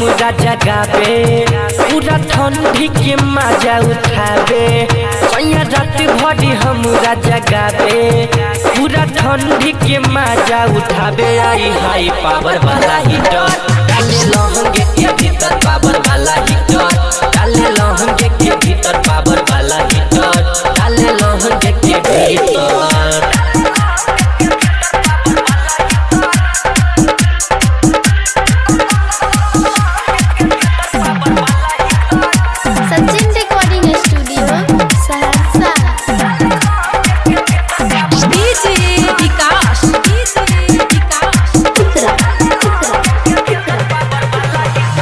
हमरा जगावे पूरा ठंडी के मजा उठावे सैया रात भरी हमरा जगावे पूरा ठंडी के मजा उठावे आई हाई पावर वाला हीटर डाले लहंगे के भीतर पावर वाला हीटर डाले लहंगे के भीतर पावर वाला हीटर डाले लहंगे के भीतर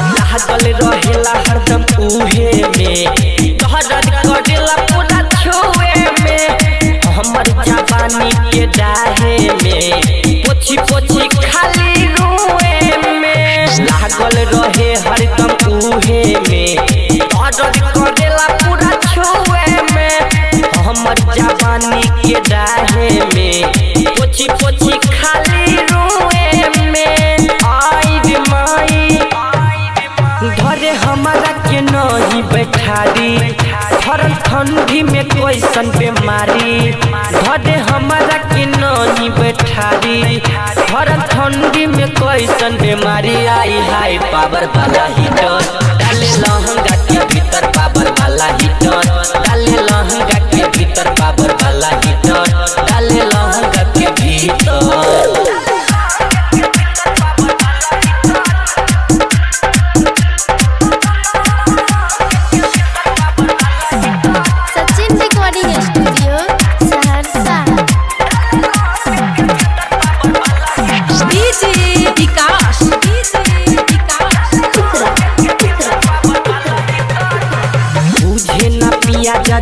रहेला हरदम उहे में तोहरद करेला पूरा छुए में हमर जवानी के डाहे में पोछी पोछी खाली रुए में लागल रहे हरदम उहे में तोहरद करेला पूरा छुए में हमर जवानी के डाहे में पोछी पोछी खाली रुए में आई रे माई घरे हमारा के नहीं बैठारी हरल ठंडी में कैसन बीमारी घरे हमारा के नहीं बैठारी हरल ठंडी में कैसन बीमारी आई हाई पावर वाला हीटर डाले लहंगा के भीतर पावर वाला हीटर डाले लहंगा के भीतर पावर वाला हीटर डाले लहंगा के भीतर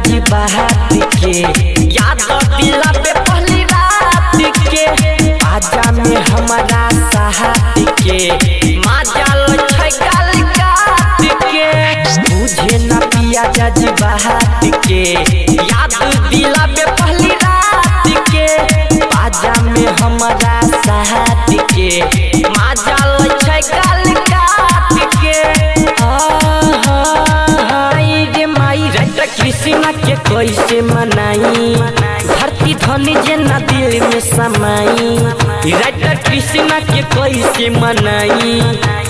जी बात के याद दिला पे पहली रात के आजा में हमारा साहत के माजाल छै गाल काट के बुझे ना पिया जी बात के याद दिला पे पहली रात के आजा में हमारा साहत के माजाल छै गाल काट के कृष्णा के कैसे मनाई धरती धनी जेना दिल में समाई राइटर कृष्णा के कैसे मनाई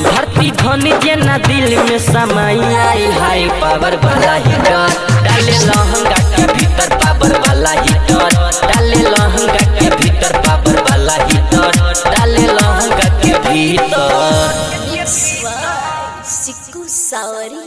धरती धनी जेना दिल में समाई आई हाई पावर वाला हीटर डाले लहंगा के भीतर पावर वाला हीटर डाले लहंगा के भीतर पावर वाला हीटर डाले लहंगा के भीतर सिक्कू सावरी।